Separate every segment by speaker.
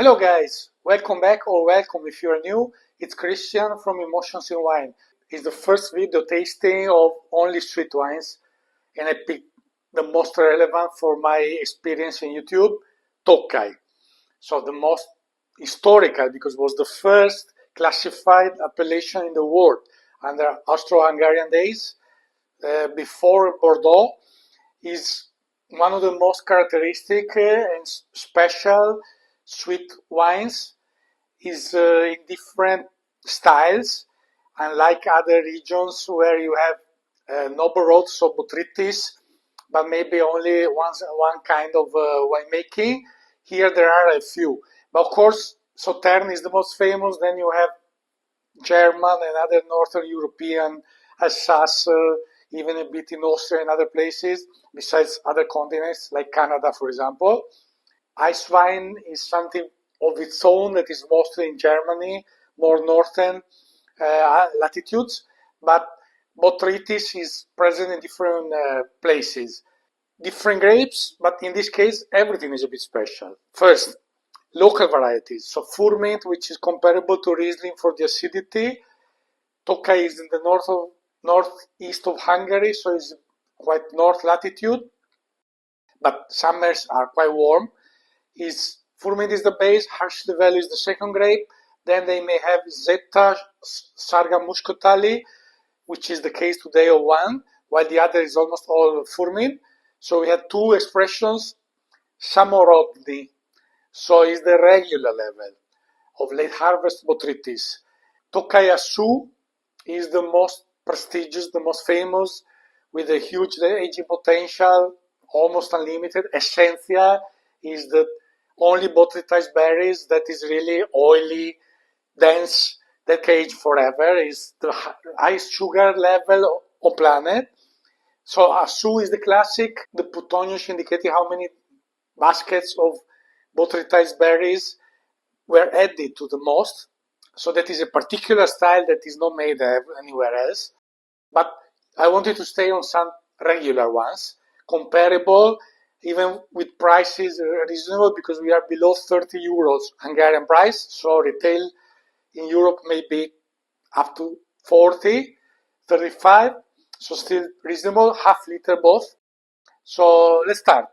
Speaker 1: Hello guys, welcome back or welcome if you're new. It's Christian from Emotions in Wine. It's the first video tasting of only sweet wines and I picked the most relevant for my experience in YouTube, Tokaj. So the most historical because it was the first classified appellation in the world under Austro-Hungarian days before Bordeaux. Is one of the most characteristic and special sweet wines. Is in different styles, unlike other regions where you have noble roads, so botrytis, but maybe only one kind of winemaking. Here there are a few, but of course Sautern is the most famous. Then you have German and other Northern European, Aszú, even a bit in Austria and other places, besides other continents like Canada, for example. Ice wine is something of its own that is mostly in Germany, more northern latitudes, but botrytis is present in different places. Different grapes, but in this case, everything is a bit special. First, local varieties. So Furmint, which is comparable to Riesling for the acidity. Tokaj is in the northeast of Hungary, so it's quite north latitude, but summers are quite warm. Furmint is the base, Harshly Valley is the second grape. Then they may have Zeta Sarga Muscatali, which is the case today of one, while the other is almost all Furmint. So we have two expressions. Szamorodni, so is the regular level of late harvest botrytis. Tokaj Aszú is the most prestigious, the most famous, with a huge aging potential, almost unlimited. Essentia is the only botrytized berries that is really oily, dense, that can age forever. Is the highest sugar level on planet. So Aszú is the classic, the Putonius indicating how many baskets of botrytized berries were added to the most. So that is a particular style that is not made anywhere else. But I wanted to stay on some regular ones, comparable, even with prices reasonable, because we are below 30 euros Hungarian price. So retail in Europe may be up to 40, 35. So still reasonable, half liter both. So let's start.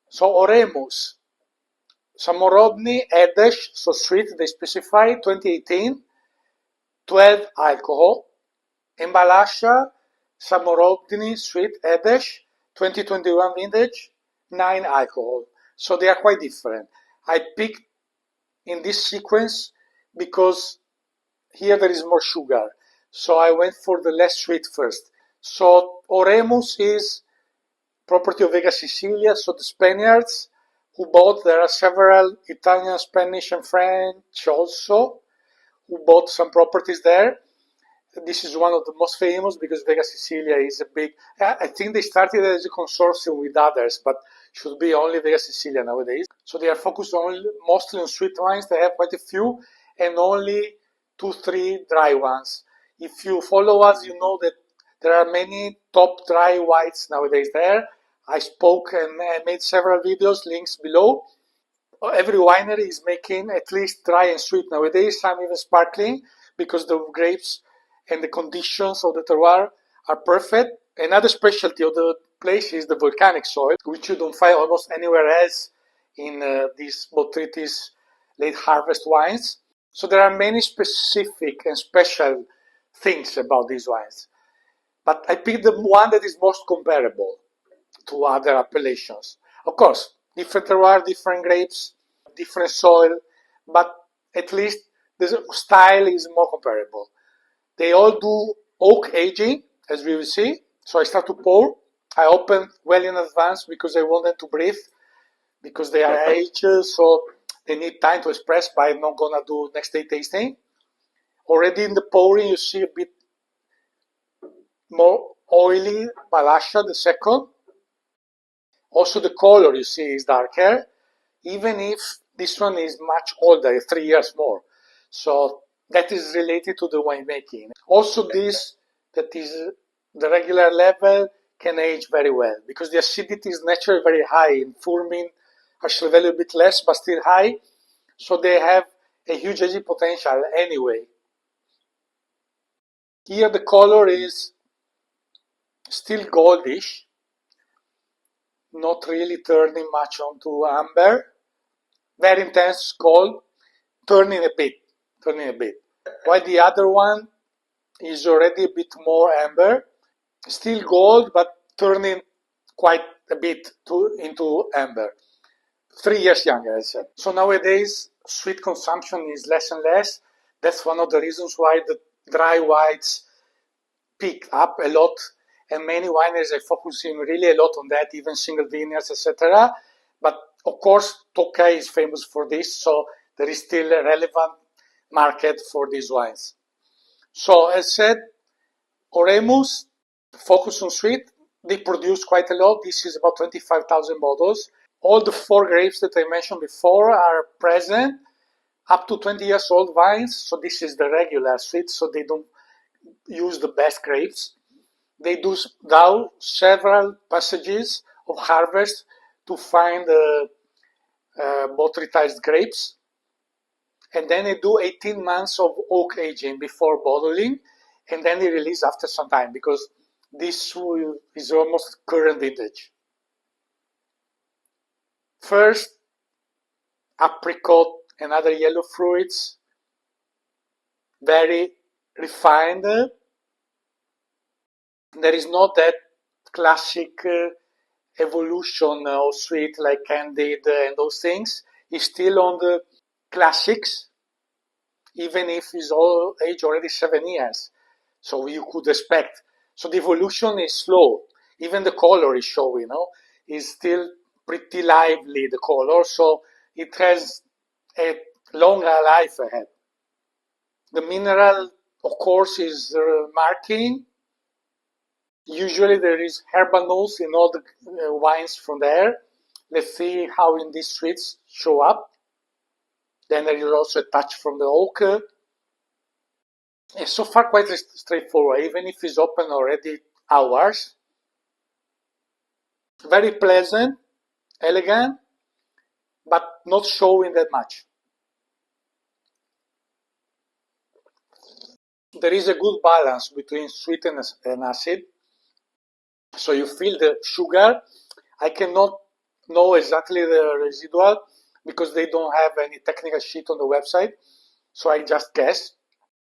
Speaker 1: So Oremus, Szamorodni, Edes, so sweet, they specify 2018, 12 alcohol. And Balassa, Szamorodni, sweet, Edes, 2021 vintage, 9 alcohol. So they are quite different. I picked in this sequence because here there is more sugar. So I went for the less sweet first. So Oremus is property of Vega Sicilia, so the Spaniards who bought, there are several Italian, Spanish and French also, who bought some properties there. This is one of the most famous because Vega Sicilia is a big, I think they started as a consortium with others, but should be only Vega Sicilia nowadays. So they are focused mostly on sweet wines. They have quite a few and only 2-3 dry ones. If you follow us, you know that there are many top dry whites nowadays there. I spoke and I made several videos, links below. Every winery is making at least dry and sweet nowadays, some even sparkling, because the grapes and the conditions of the terroir are perfect. Another specialty of the place is the volcanic soil, which you don't find almost anywhere else in these botrytis late harvest wines. So there are many specific and special things about these wines. But I picked the one that is most comparable to other appellations. Of course, different terroir, different grapes, different soil, but at least the style is more comparable. They all do oak aging, as we will see. So I start to pour. I open well in advance because I want them to breathe, because they are aged, so they need time to express, but I'm not gonna do next day tasting. Already in the pouring, you see a bit more oily Balassa, the second. Also the color you see is darker, even if this one is much older, 3 years more. So that is related to the winemaking. Also this, that is the regular level, can age very well, because the acidity is naturally very high. In Furmint, actually a little bit less, but still high. So they have a huge aging potential anyway. Here the color is still goldish, not really turning much onto amber. Very intense gold, turning a bit. While the other one is already a bit more amber, still gold, but turning quite a bit into amber. 3 years younger, I said. So nowadays, sweet consumption is less and less. That's one of the reasons why the dry whites picked up a lot, and many wineries are focusing really a lot on that, even single vineyards, etc. But of course, Tokaj is famous for this, so there is still a relevant market for these wines. So as said, Oremus focus on sweet. They produce quite a lot. This is about 25,000 bottles. All the 4 grapes that I mentioned before are present, up to 20 years old vines. So this is the regular sweet, so they don't use the best grapes. They do now several passages of harvest to find botrytized grapes. And then they do 18 months of oak aging before bottling, and then they release after some time, because this is almost current vintage. First, apricot and other yellow fruits, very refined. There is not that classic evolution of sweet like Candid and those things. It's still on the classics, even if it's all age already 7 years. So you could expect. So the evolution is slow. Even the color is showing, is still pretty lively, the color. So it has a longer life ahead. The mineral, of course, is marking. Usually there is herbal notes in all the wines from there. Let's see how in these sweets show up. Then there is also a touch from the oak. And so far quite straightforward, even if it's open already hours. Very pleasant, elegant, but not showing that much. There is a good balance between sweet and acid. So you feel the sugar. I cannot know exactly the residual because they don't have any technical sheet on the website. So I just guess.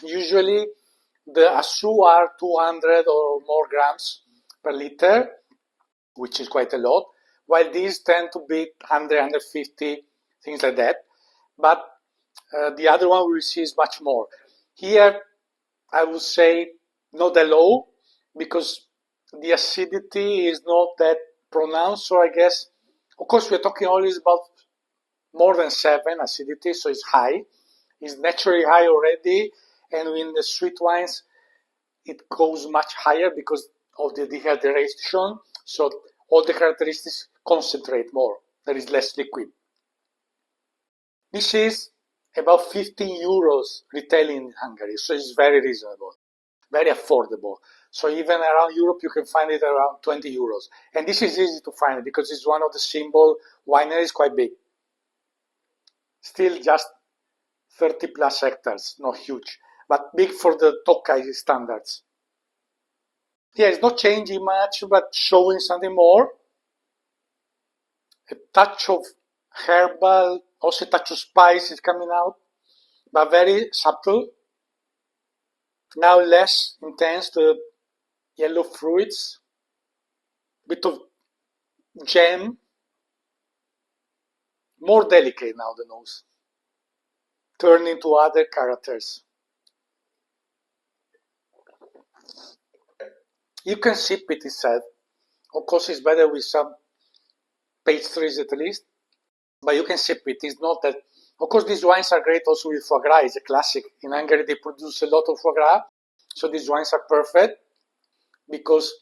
Speaker 1: Usually the Aszú are 200 or more grams per liter, which is quite a lot, while these tend to be 100, 150, things like that. But the other one we see is much more. Here, I would say not that low, because the acidity is not that pronounced. So I guess, of course, we're talking always about more than 7 acidity, so it's high. It's naturally high already, and in the sweet wines, it goes much higher because of the dehydration. So all the characteristics concentrate more. There is less liquid. This is about 15 euros retail in Hungary, so it's very reasonable, very affordable. So even around Europe, you can find it around 20 euros. And this is easy to find because it's one of the symbol wineries, quite big. Still just 30 plus hectares, not huge, but big for the Tokaj standards. Yeah, it's not changing much, but showing something more. A touch of herbal, also a touch of spice is coming out, but very subtle. Now less intense, the yellow fruits, bit of jam, more delicate now the nose, turning to other characters. You can sip it itself. Of course, it's better with some pastries at least, but you can sip it. It's not that. Of course, these wines are great also with foie gras. It's a classic. In Hungary, they produce a lot of foie gras, so these wines are perfect because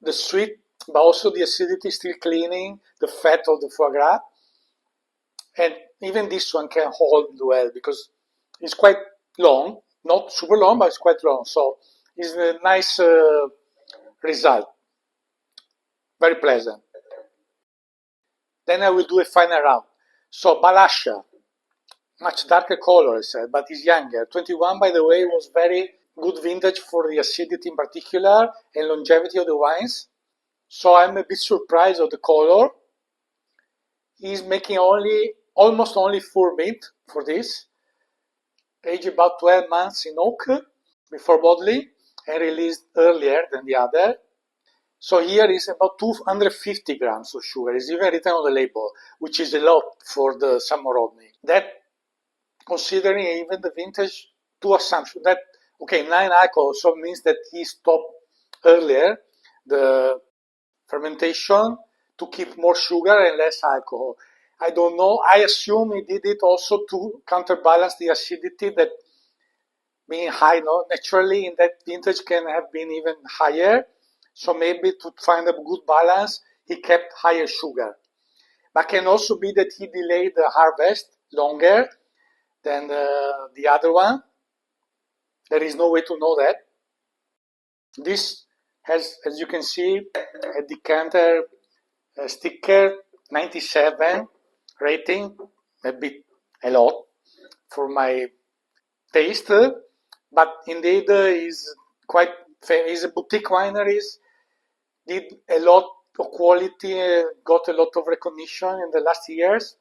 Speaker 1: the sweet, but also the acidity is still cleaning the fat of the foie gras. And even this one can hold well because it's quite long, not super long, but it's quite long. So it's a nice result. Very pleasant. Then I will do a final round. So Balassa, much darker color, I said, but it's younger. 21, by the way, was very good vintage for the acidity in particular and longevity of the wines. So I'm a bit surprised of the color. He's making almost only full mint for this. Aged about 12 months in oak before bottling and released earlier than the other. So here is about 250 grams of sugar. It's even written on the label, which is a lot for the Szamorodni. That, considering even the vintage, two assumptions that, okay, 9 alcohol, so means that he stopped earlier the fermentation to keep more sugar and less alcohol. I don't know. I assume he did it also to counterbalance the acidity that being high, no, naturally in that vintage can have been even higher. So maybe to find a good balance, he kept higher sugar. But can also be that he delayed the harvest longer than the other one. There is no way to know that. This has, as you can see, a decanter sticker, 97 rating, a lot for my taste, but indeed is quite famous. Is a boutique wineries, did a lot of quality, got a lot of recognition in the last years.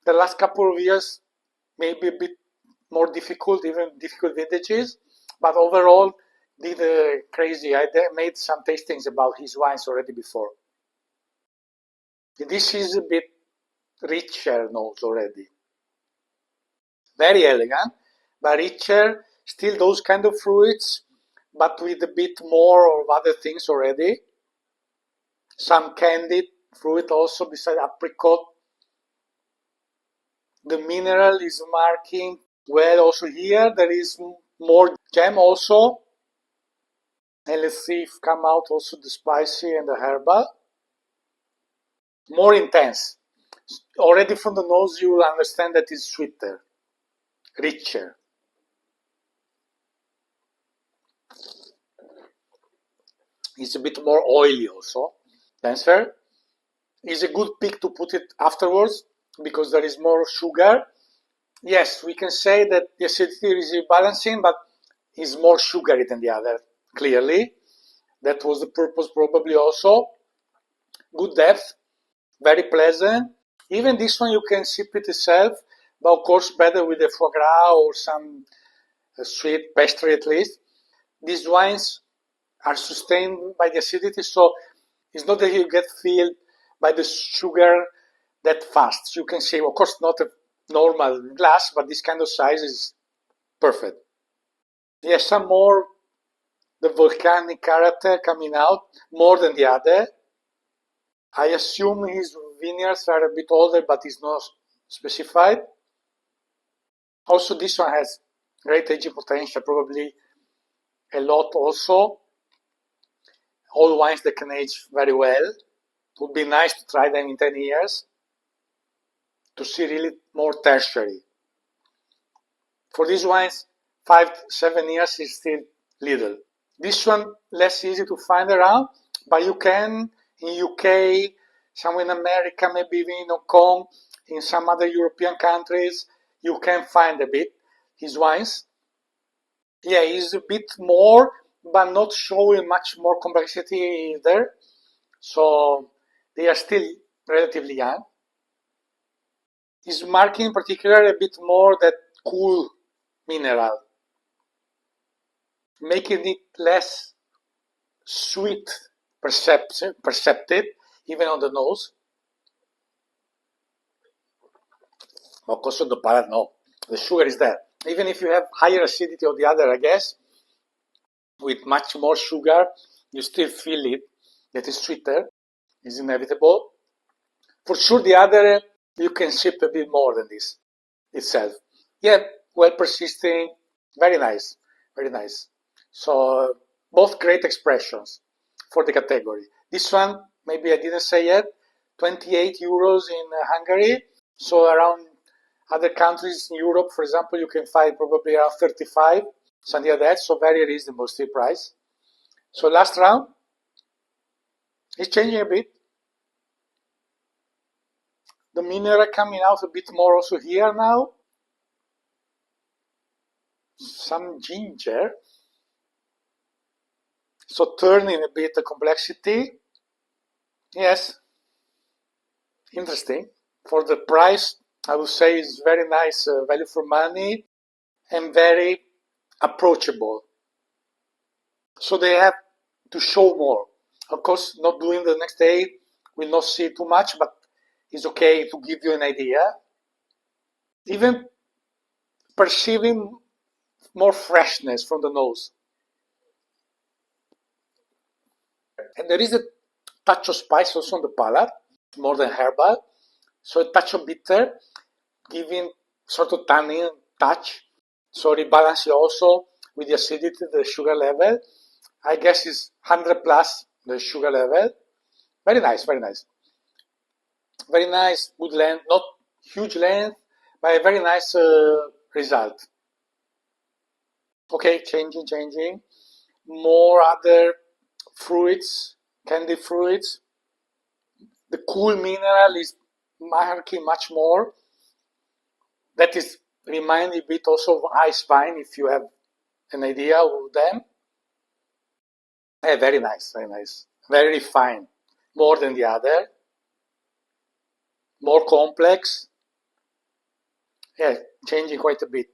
Speaker 1: The last couple of years, maybe a bit more difficult, even difficult vintages, but overall did crazy. I made some tastings about his wines already before. This is a bit richer notes already. Very elegant, but richer, still those kind of fruits, but with a bit more of other things already. Some candied fruit also beside apricot. The mineral is marking well also here. There is more jam also. And let's see if come out also the spicy and the herbal. More intense. Already from the nose you will understand that it's sweeter, richer. It's a bit more oily also, denser. It's a good pick to put it afterwards because there is more sugar. Yes, we can say that the acidity is balancing, but is more sugary than the other, clearly. That was the purpose probably also. Good depth, very pleasant. Even this one you can sip it itself, but of course better with a foie gras or some sweet pastry at least. These wines are sustained by the acidity, so it's not that you get filled by the sugar that fast. You can say, of course, not a normal glass, but this kind of size is perfect. Yes, some more the volcanic character coming out more than the other. I assume his vineyards are a bit older, but it's not specified. Also, this one has great aging potential, probably a lot also. All wines that can age very well. It would be nice to try them in 10 years to see really more tertiary. For these wines, 5-7 years is still little. This one less easy to find around, but you can in UK, somewhere in America, maybe even in Hong Kong, in some other European countries, you can find a bit his wines. Yeah, he's a bit more, but not showing much more complexity either. So they are still relatively young. He's marking in particular a bit more that cool mineral, making it less sweet perceptive, even on the nose. Of course, on the palate, no. The sugar is there. Even if you have higher acidity of the other, I guess, with much more sugar, you still feel it. That is sweeter. It's inevitable. For sure, the other, you can sip a bit more than this itself. Yeah, well persisting. Very nice. Very nice. So, both great expressions for the category. This one, maybe I didn't say yet, 28 euros in Hungary. So around other countries in Europe, for example, you can find probably around 35, something like that. So very reasonable still price. So last round, it's changing a bit. The mineral coming out a bit more also here now. Some ginger. So turning a bit the complexity. Yes, interesting. For the price, I would say it's very nice value for money and very approachable. So they have to show more. Of course, not doing the next day will not see too much, but it's okay to give you an idea. Even perceiving more freshness from the nose. And there is a touch of spice also on the palate, more than herbal. So a touch of bitter, giving sort of tannin touch. So rebalancing also with the acidity, the sugar level. I guess it's 100 plus the sugar level. Very nice, very nice. Very nice, good length, not huge length, but a very nice result. Okay, changing. More other fruits, candy fruits. The cool mineral is marking much more. That is reminding a bit also of ice wine, if you have an idea of them. Very nice, very nice. Very refined, more than the other. More complex. Yeah, changing quite a bit.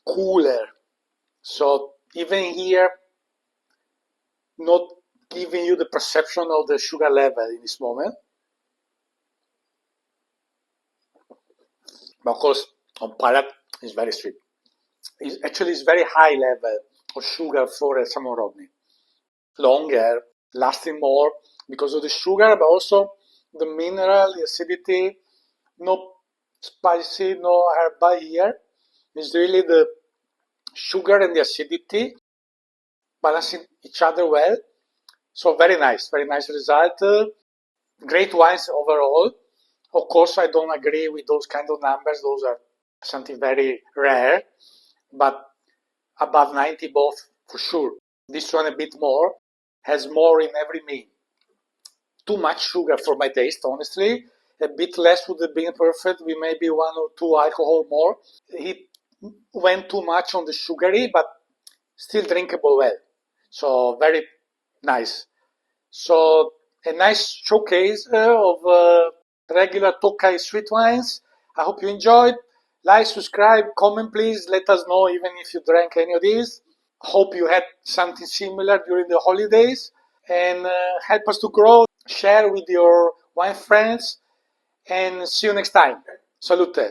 Speaker 1: Cooler. So even here, not giving you the perception of the sugar level in this moment. But of course, on palate, it's very sweet. It's very high level of sugar for a Szamorodni. Longer, lasting more because of the sugar, but also the mineral, the acidity, no spicy, no herbal here. It's really the sugar and the acidity balancing each other well. So very nice result. Great wines overall. Of course, I don't agree with those kind of numbers. Those are something very rare, but above 90 both for sure. This one a bit more, has more in every meal. Too much sugar for my taste, honestly. A bit less would have been perfect with maybe 1 or 2 alcohol more. He went too much on the sugary, but still drinkable well. So very nice. So a nice showcase of regular Tokaj sweet wines. I hope you enjoyed. Like, subscribe, comment please. Let us know even if you drank any of these. Hope you had something similar during the holidays. And help us to grow. Share with your wine friends. And see you next time. Salute.